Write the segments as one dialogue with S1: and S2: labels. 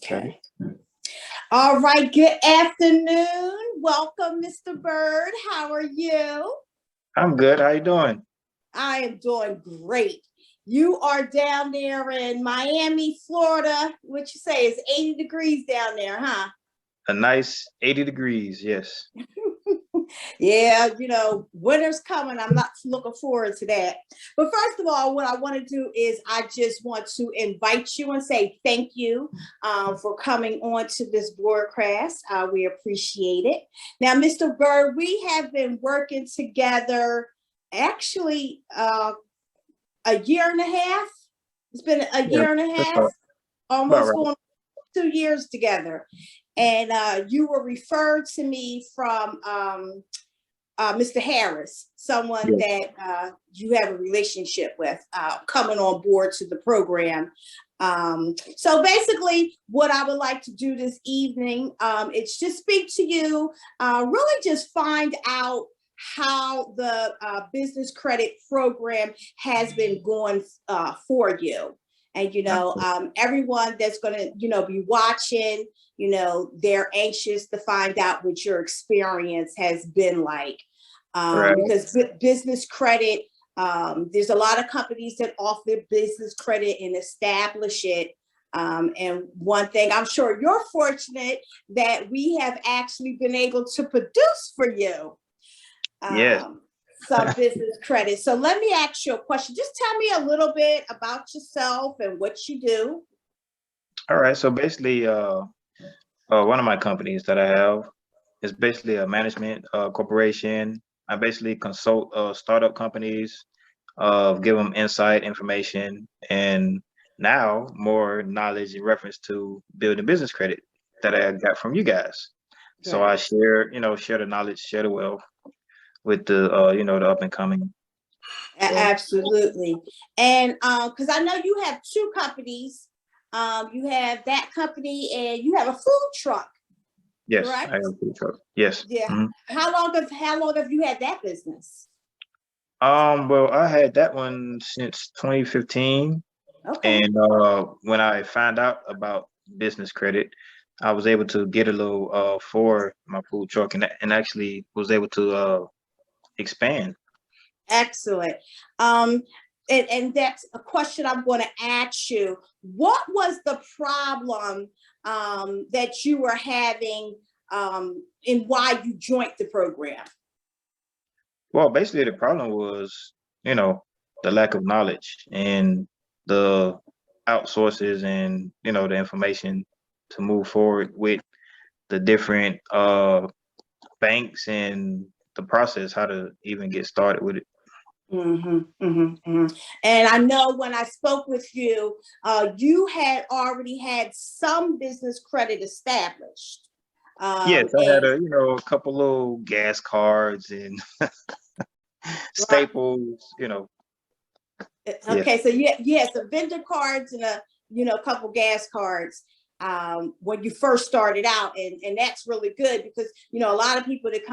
S1: Okay.
S2: All right. Good afternoon. Welcome, Mr. Bird. How are you?
S1: I'm good. How you doing?
S2: I am doing great. You are down there in Miami, Florida. What you say is 80 degrees down there, huh?
S1: A nice 80 degrees. Yes.
S2: Yeah, winter's coming. I'm not looking forward to that. But first of all, what I want to do is I just want to invite you and say thank you for coming on to this broadcast. We appreciate it. Now, Mr. Bird, we have been working together actually a year and a half. It's been a
S1: Yeah,
S2: year and a
S1: that's
S2: half,
S1: about
S2: almost
S1: right.
S2: going 2 years together. And you were referred to me from Mr. Harris, someone
S1: Yeah.
S2: that you have a relationship with, coming on board to the program. So basically, what I would like to do this evening is just speak to you, really just find out how the business credit program has been going for you. And, everyone that's going to, be watching, they're anxious to find out what your experience has been like.
S1: Right.
S2: Because business credit, there's a lot of companies that offer business credit and establish it. And one thing, I'm sure you're fortunate that we have actually been able to produce for you
S1: Yes.
S2: some business credit. So let me ask you a question. Just tell me a little bit about yourself and what you do.
S1: All right. So basically, one of my companies that I have is basically a management corporation. I basically consult startup companies, give them insight, information, and now more knowledge in reference to building business credit that I got from you guys. So
S2: Right.
S1: I share the knowledge, share the wealth with the the up and coming.
S2: Absolutely. And because I know you have two companies. You have that company and you have a food truck,
S1: Yes, I
S2: correct?
S1: have a food truck. Yes.
S2: Yeah.
S1: Mhm.
S2: How long have you had that business?
S1: Well, I had that one since 2015,
S2: Okay.
S1: and when I found out about business credit, I was able to get a little for my food truck, and actually was able to expand.
S2: Excellent. And that's a question I'm going to ask you. What was the problem that you were having and why you joined the program?
S1: Well, basically the problem was, the lack of knowledge and the outsources and the information to move forward with the different banks and the process, how to even get started with it.
S2: Mm-hmm, mm-hmm, mm-hmm. And I know when I spoke with you, you had already had some business credit established.
S1: Yes, I had
S2: And
S1: a couple little gas cards and
S2: right,
S1: staples. Yes.
S2: okay, so you had some vendor cards and a couple gas cards when you first started out, and that's really good because a lot of people that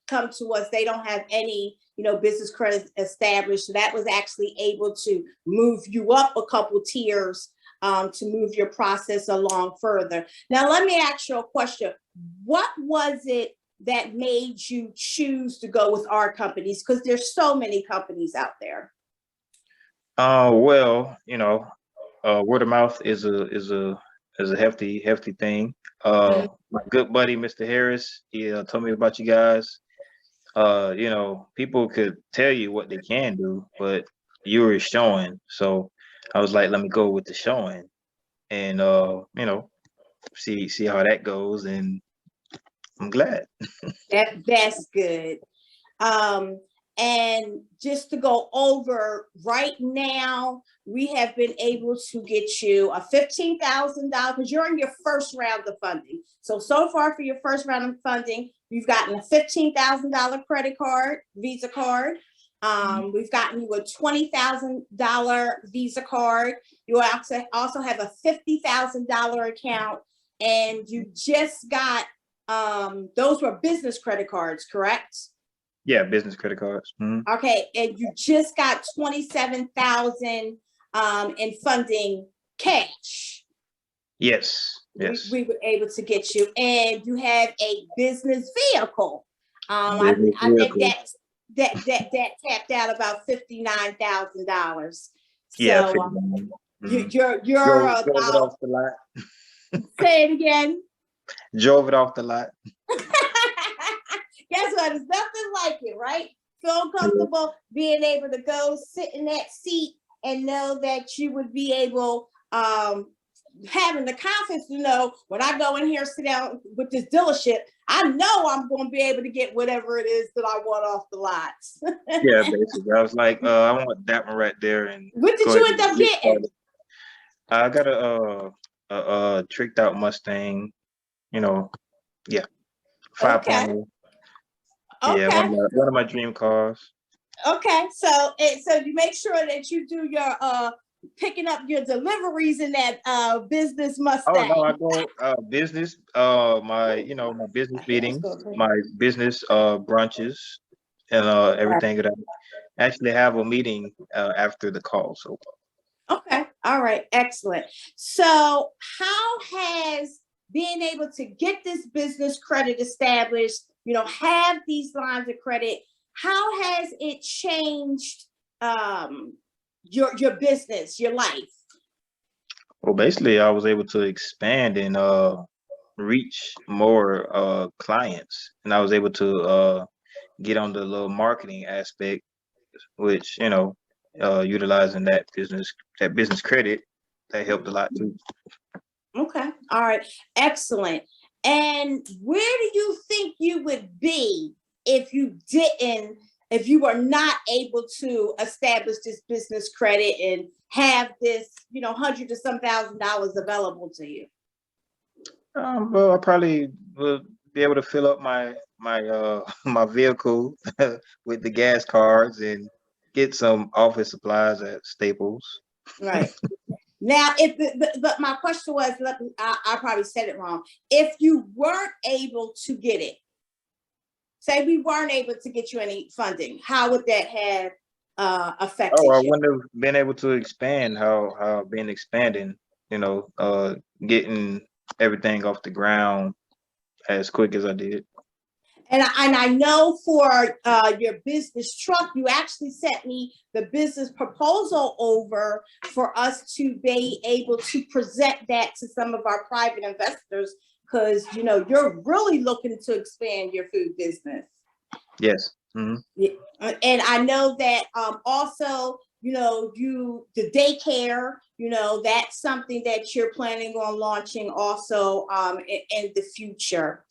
S2: come to us, they don't have any business credit established. So that was actually able to move you up a couple tiers to move your process along further. Now, let me ask you a question. What was it that made you choose to go with our companies? Because there's so many companies out there.
S1: Well, word of mouth is a hefty thing. My good buddy, Mr. Harris, he told me about you guys. People could tell you what they can do, but you were showing. So I was like, let me go with the showing and see how that goes, and I'm glad.
S2: That's good. Um, and just to go over right now, we have been able to get you a $15,000 because you're in your first round of funding. So far for your first round of funding, you've gotten a $15,000 credit card, Visa card. We've gotten you a $20,000 Visa card. You also have a $50,000 account, and you just got those were business credit cards, correct?
S1: Yeah, business credit cards. Mhm.
S2: Okay, and you just got 27,000 in funding cash.
S1: Yes. Yes.
S2: We were able to get you, and you have a business vehicle.
S1: Business
S2: I think
S1: vehicle.
S2: that tapped out about $59,000.
S1: Yeah,
S2: So
S1: 59. Mhm.
S2: you're
S1: Drove it
S2: about,
S1: off the lot.
S2: say it again.
S1: Drove it off the lot.
S2: Guess what? It's nothing like it, right? Feel
S1: Yeah.
S2: comfortable being able to go sit in that seat and know that you would be able, having the confidence to know when I go in here, sit down with this dealership, I know I'm going to be able to get whatever it is that I want off the lots.
S1: Yeah, basically. I was like, I want that one right there and
S2: What did
S1: go
S2: you
S1: ahead
S2: end
S1: and
S2: up
S1: get
S2: getting?
S1: started. I got a tricked out Mustang, you know, yeah,
S2: Okay.
S1: 5.0. Yeah,
S2: Okay.
S1: one of my dream cars.
S2: Okay. So you make sure that you do your picking up your deliveries in that business
S1: Oh no, I
S2: Mustang.
S1: go business, my business
S2: Let's
S1: meetings,
S2: go.
S1: my business brunches, and everything that I actually have a meeting after the call. So
S2: Okay. All right. Excellent. So, how has being able to get this business credit established, have these lines of credit, how has it changed um, your business, your life?
S1: well, basically, I was able to expand and reach more clients, and I was able to get on the little marketing aspect, which utilizing that business credit, that helped a lot too.
S2: Okay. All right. Excellent. And where do you think you would be if if you were not able to establish this business credit and have this, hundred or some $1,000s available to you?
S1: Well, I probably will be able to fill up my my vehicle with the gas cards and get some office supplies at Staples.
S2: Right. Now, if but my question was, I probably said it wrong. If you weren't able to get it, say we weren't able to get you any funding, how would that have
S1: Oh,
S2: affected
S1: I
S2: you?
S1: wouldn't have been able to expand how I've been expanding, you know, uh, getting everything off the ground as quick as I did.
S2: And I know for your business truck, you actually sent me the business proposal over for us to be able to present that to some of our private investors because you're really looking to expand your food business.
S1: Yes. Hmm.
S2: Yeah. And I know that also, the daycare, that's something that you're planning on launching also in the future.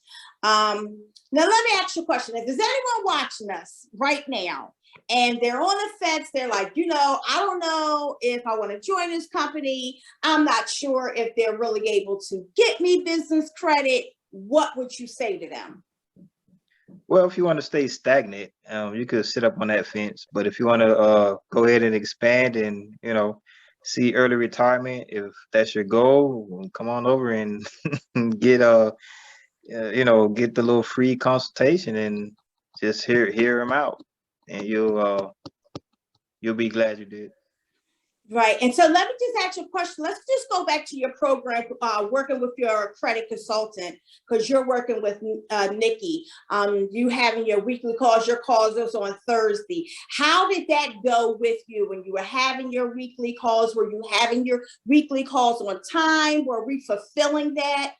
S2: Now, let me ask you a question. If there's anyone watching us right now and they're on the fence, they're like, I don't know if I want to join this company. I'm not sure if they're really able to get me business credit. What would you say to them?
S1: Well, if you want to stay stagnant, you could sit up on that fence. But if you want to go ahead and expand and see early retirement, if that's your goal, well, come on over and get get the little free consultation and just hear them out, and you'll be glad you did.
S2: Right. And so let me just ask you a question. Let's just go back to your program, working with your credit consultant, because you're working with Nikki. You having your weekly calls, your calls was on Thursday. How did that go with you when you were having your weekly calls? Were you having your weekly calls on time? Were we fulfilling that?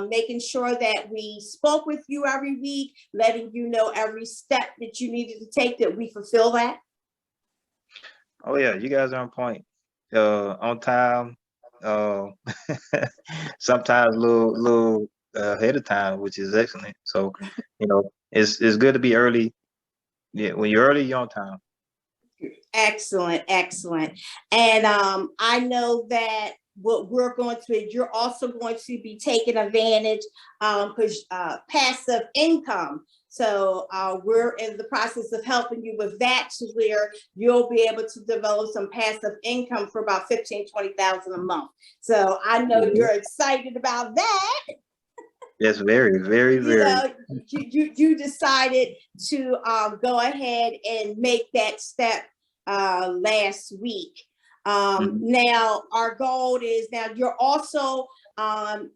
S2: Making sure that we spoke with you every week, letting you know every step that you needed to take, that we fulfill that?
S1: Oh yeah, you guys are on point, on time. Uh, sometimes a little ahead of time, which is excellent. So, it's good to be early. Yeah, when you're early, you're on time.
S2: Excellent, excellent. And I know that what we're going to, you're also going to be taking advantage because passive income. So we're in the process of helping you with that, to where you'll be able to develop some passive income for about 15, 20,000 a month. So I know
S1: Mhm.
S2: you're excited about that.
S1: Yes, very, very,
S2: you
S1: very.
S2: know you decided to go ahead and make that step last week.
S1: Mhm.
S2: Now our goal is, now you're also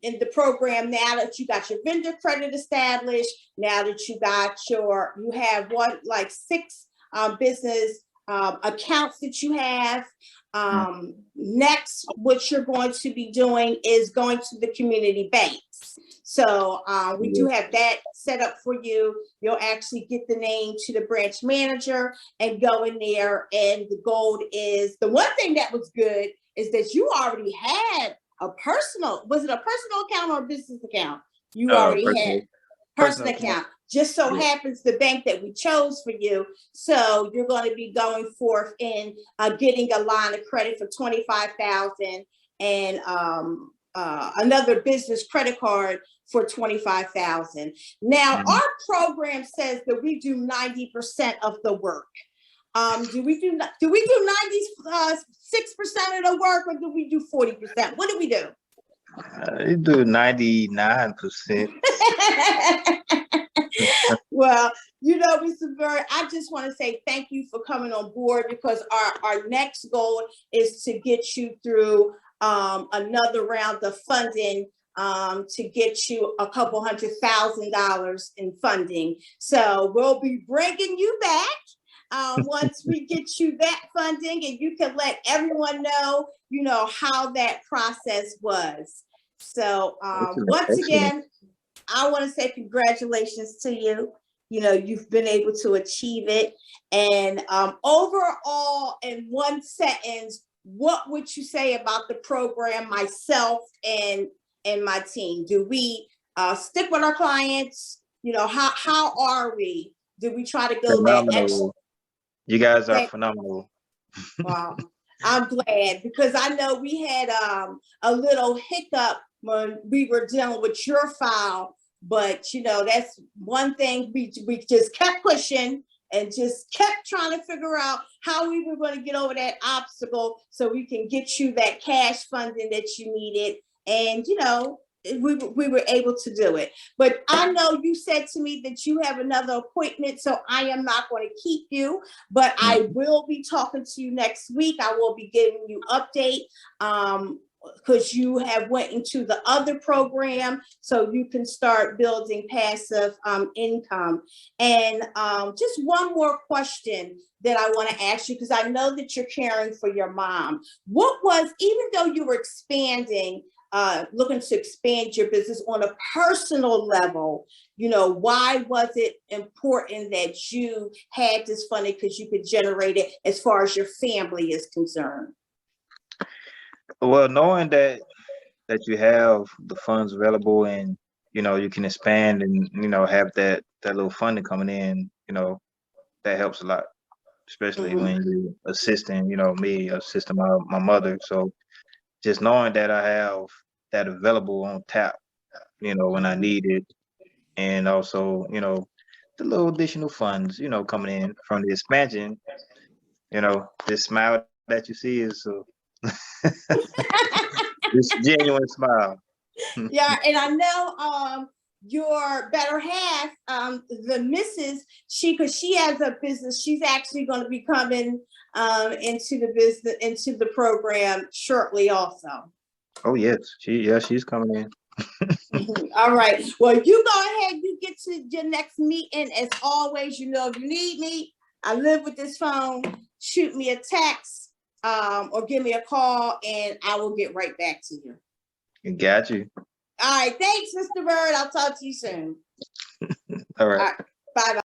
S2: in the program, now that you got your vendor credit established, now that you have like 6 business accounts that you have. Next, what you're going to be doing is going to the community banks. So we do have that set up for you. You'll actually get the name to the branch manager and go in there. And the goal is, the one thing that was good is that you already had was it a personal account or a business account? You already had personal account. Just so happens the bank that we chose for you. So you're going to be going forth and getting a line of credit for $25,000 and another business credit card for $25,000. Now, our program says that we do 90% of the work. Do we do 96% of the work, or do we do 40%? What do we do?
S1: You do 99%.
S2: Well, Mr. Bird, I just want to say thank you for coming on board, because our next goal is to get you through another round of funding to get you a couple $100,000 in funding. So we'll be bringing you back once we get you that funding, and you can let everyone know, how that process was. So once again, I want to say congratulations to you. You've been able to achieve it. And overall, in one sentence, what would you say about the program, myself and my team? Do we stick with our clients? How are we? Do we try to go that extra?
S1: You guys are phenomenal.
S2: Wow. I'm glad, because I know we had a little hiccup when we were dealing with your file, but that's one thing we just kept pushing and just kept trying to figure out how we were going to get over that obstacle so we can get you that cash funding that you needed. And we were able to do it. But I know you said to me that you have another appointment, so I am not going to keep you, but I will be talking to you next week. I will be giving you update because you have went into the other program, so you can start building passive income. And just one more question that I want to ask you, because I know that you're caring for your mom. Even though you were looking to expand your business on a personal level, why was it important that you had this funding? Because you could generate it as far as your family is concerned.
S1: Well, knowing that you have the funds available, and you can expand and have that little funding coming in, that helps a lot, especially when you're assisting, me assisting my mother. So just knowing that I have that available on tap, when I need it, and also, the little additional funds, coming in from the expansion, this smile that you see is this genuine smile.
S2: Yeah, and I know your better half, the missus, because she has a business, she's actually going to be coming into the program shortly also.
S1: Oh yes, she's coming in.
S2: All right. Well, you go ahead. You get to your next meeting. As always, if you need me, I live with this phone. Shoot me a text or give me a call, and I will get right back to you.
S1: Got you.
S2: All right. Thanks, Mr. Bird. I'll talk to you soon.
S1: All right.
S2: Bye-bye.